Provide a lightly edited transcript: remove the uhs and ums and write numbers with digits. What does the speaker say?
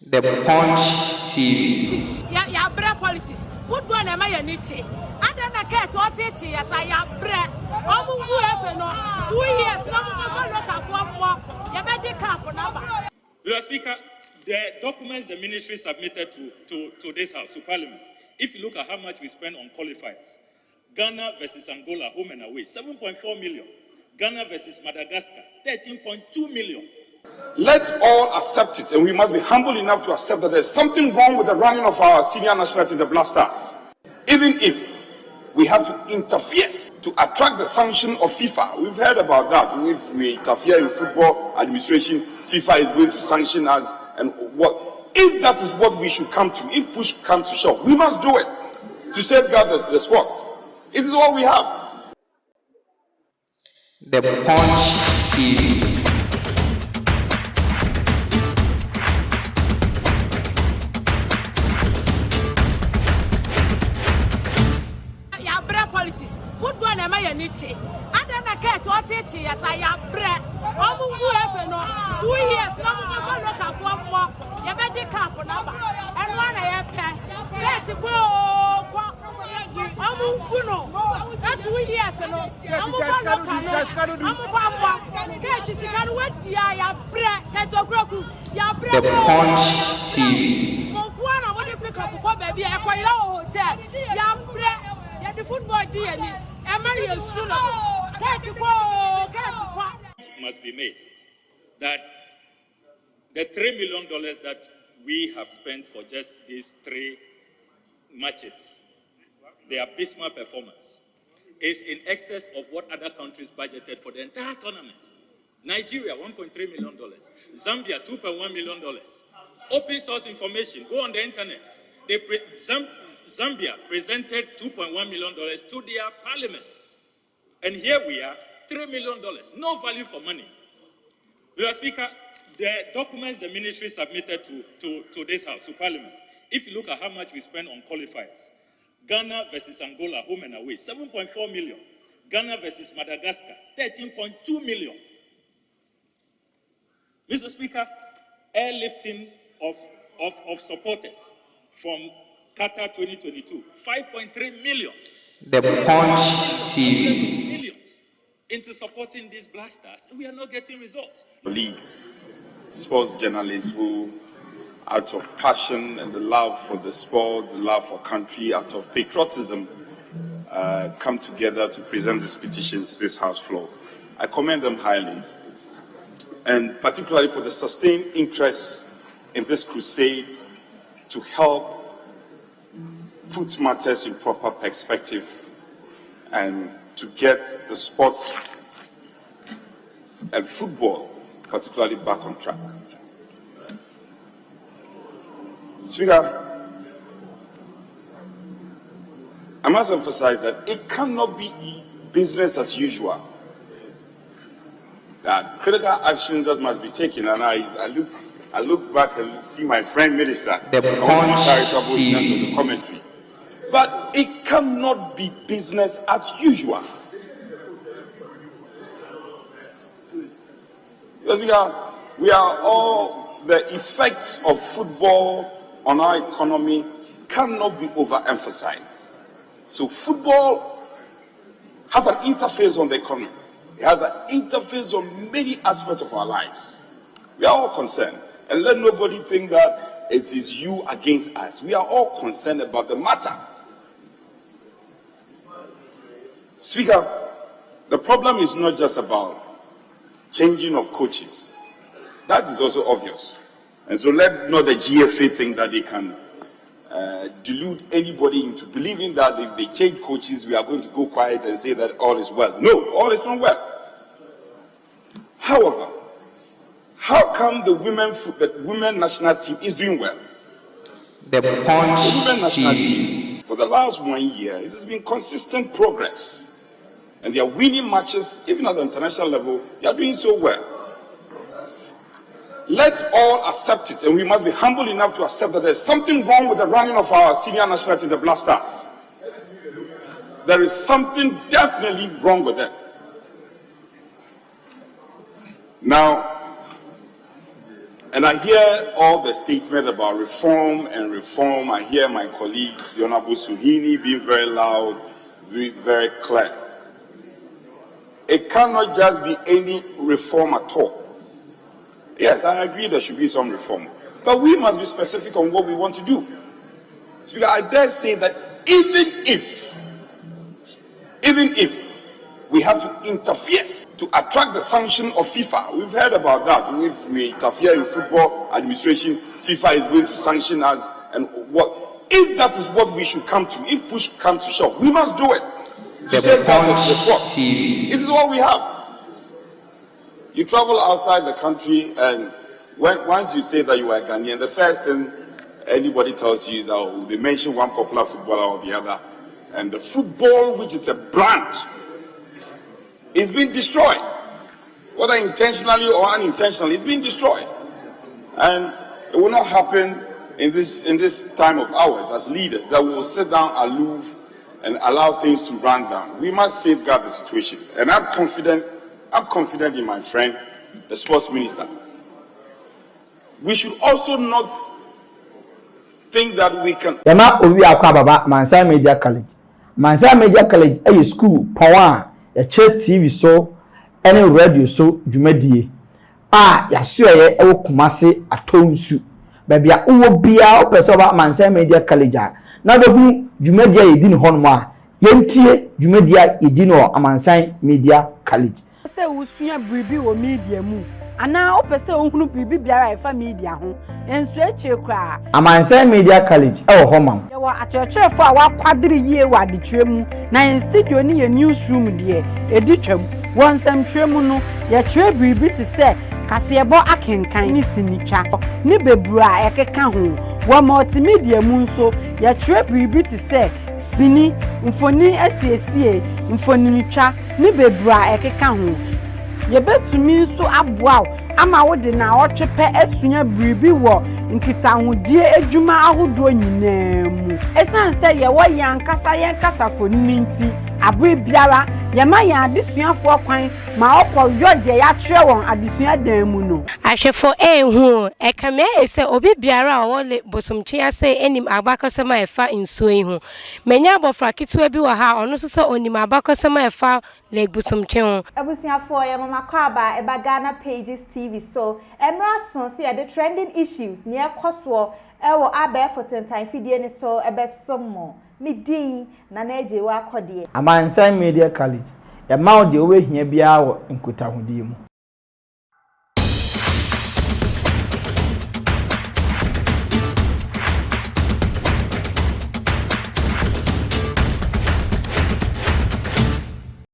The Punch TV. Ya bread politics. Football na ma ya niche. Ada na ke to tete ya sa ya bread. Omu wu efe no 2 years no mo follow ka kwammo. Ya be di camp number. Mr. Speaker, the documents the ministry submitted to this House, to Parliament, if you look at how much we spend on qualifiers, Ghana versus Angola, home and away, 7.4 million. Ghana versus Madagascar, 13.2 million. Let's all accept it, and we must be humble enough to accept that there's something wrong with the running of our senior national team, the Black Stars. Even if we have to interfere to attract the sanction of FIFA. We've heard about that. If we interfere in football administration, FIFA is going to sanction us, and what? If that is what we should come to, if push comes to shove, we must do it to safeguard the sports. It is all we have. The Punch TV. Ya bread politics. Football na ma ya niche. Ada na ke to tete ya sa ya bread. Omu wu efe no 2 years no mo follow ka kwammo. Ya be di camp number. Eno na ya pe. Get ko omu kuno. That 2 years no. Omu follow ka no. Omu fambo. Get sikanu wedia ya bread. Get okroku. Ya bread. The Punch TV. Mo kuana mo de pick up ko baby e ko ila hotel. Ya bread. Ya the football GNI. Must be made that the $3 million that we have spent for just these 3 matches, the abysmal performance, is in excess of what other countries budgeted for the entire tournament. Nigeria, $1.3 million. Zambia, $2.1 million. Open source information, go on the internet. Zambia presented $2.1 million to their parliament. And here we are, $3 million, no value for money. Mr. Speaker, the documents the ministry submitted to this House, to Parliament, if you look at how much we spend on qualifiers, Ghana versus Angola, home and away, 7.4 million. Ghana versus Madagascar, 13.2 million. Mr. Speaker, airlifting of supporters from Qatar 2022, 5.3 million. The Punch TV. Millions into supporting these Black Stars, and we are not getting results. Colleagues, sports journalists who, out of passion and the love for the sport, the love for country, out of patriotism, come together to present this petition to this House floor. I commend them highly, and particularly for the sustained interest in this crusade to help put matters in proper perspective and to get the sports and football particularly back on track. Speaker, I must emphasize that it cannot be business as usual. That critical action that must be taken, and I look back and see my friend minister, the Punch TV. The commentary. But it cannot be business as usual. Because we are all, the effects of football on our economy cannot be overemphasized. So football has an interface on the economy. It has an interface on many aspects of our lives. We are all concerned. And let nobody think that it is you against us. We are all concerned about the matter. Speaker, the problem is not just about changing of coaches. That is also obvious. And so let not the GFA think that they can delude anybody into believing that if they change coaches, we are going to go quiet and say that all is well. No, all is not well. However, how come the women national team is doing well? The Punch TV. For the last 1 year, it has been consistent progress. And they are winning matches, even at the international level, they are doing so well. Let's all accept it, and we must be humble enough to accept that there's something wrong with the running of our senior national team, the Black Stars. There is something definitely wrong with them. Now, And I hear all the statements about reform and reform. I hear my colleague, the Honorable Suhini, being very loud, very clear. It cannot just be any reform at all. Yes, I agree there should be some reform. But we must be specific on what we want to do. Speaker, I dare say that even if we have to interfere to attract the sanction of FIFA, we've heard about that. If we interfere in football administration, FIFA is going to sanction us, and what? If that is what we should come to, if push comes to shove, we must do it. To save that of the sport. It is all we have. You travel outside the country, and once you say that you are Ghanaian, the first thing anybody tells you is that they mention one popular footballer or the other, and the football, which is a brand, is being destroyed, whether intentionally or unintentionally. It's being destroyed, and it will not happen in this time of ours as leaders that we will sit down aloof and allow things to run down. We must safeguard the situation, and I'm confident in my friend, the sports minister. We should also not think that we can. Yama owi akwa baba Mansa Media College. Mansa Media College a school power ya TV so any radio so dwumadie. Ya suye e wo Kumase atonsu. Baby a uwo bia opese ba Mansa Media College na do hu dwumadie yedi ni honmo a yentie dwumadie yedi no Mansa Media College. Se usua bribi wo media mu ana opese ohunu bribi biara efa media ho ensu eche kra Mansa Media College e wo homam ye wa achochefo a wakwadiri yie wa adetwemu na in studio ni ye newsroom de editwam wonsam twemu no ye twe bribi ti se kasebo akenkan ni sinitwa ni bebura ekeka ho wa multimedia mu nso ye twe bribi ti se sini mfoni asiesie mfoni nitwa ni bebura ekeka ho ye betumi nso aboa ama wode na otwepe asunya bribi wo nkitahodie adwuma ahodo nyinaamu esanse ye wo yankasa foni nti abwe biara ye ma ya adesuafo kwan ma okọ yode ya twerɛ won adesua dan mu no ahwefo ehu ekame ese obi biara wo le bosomtwe ase enim abakosema efa nsuo yi ho menya abofra ketewa bi wo ha ono so se onim abakosema efa le bosomtwe ho abusuafo ye mama kwaba eba Ghana Pages TV so emra so se the trending issues ne ekoso ewo abefo tentan fidie ni so ebesomo midin na naje wa akode Mansa Media College ya ma ode we hia bia wo nkotahudie mu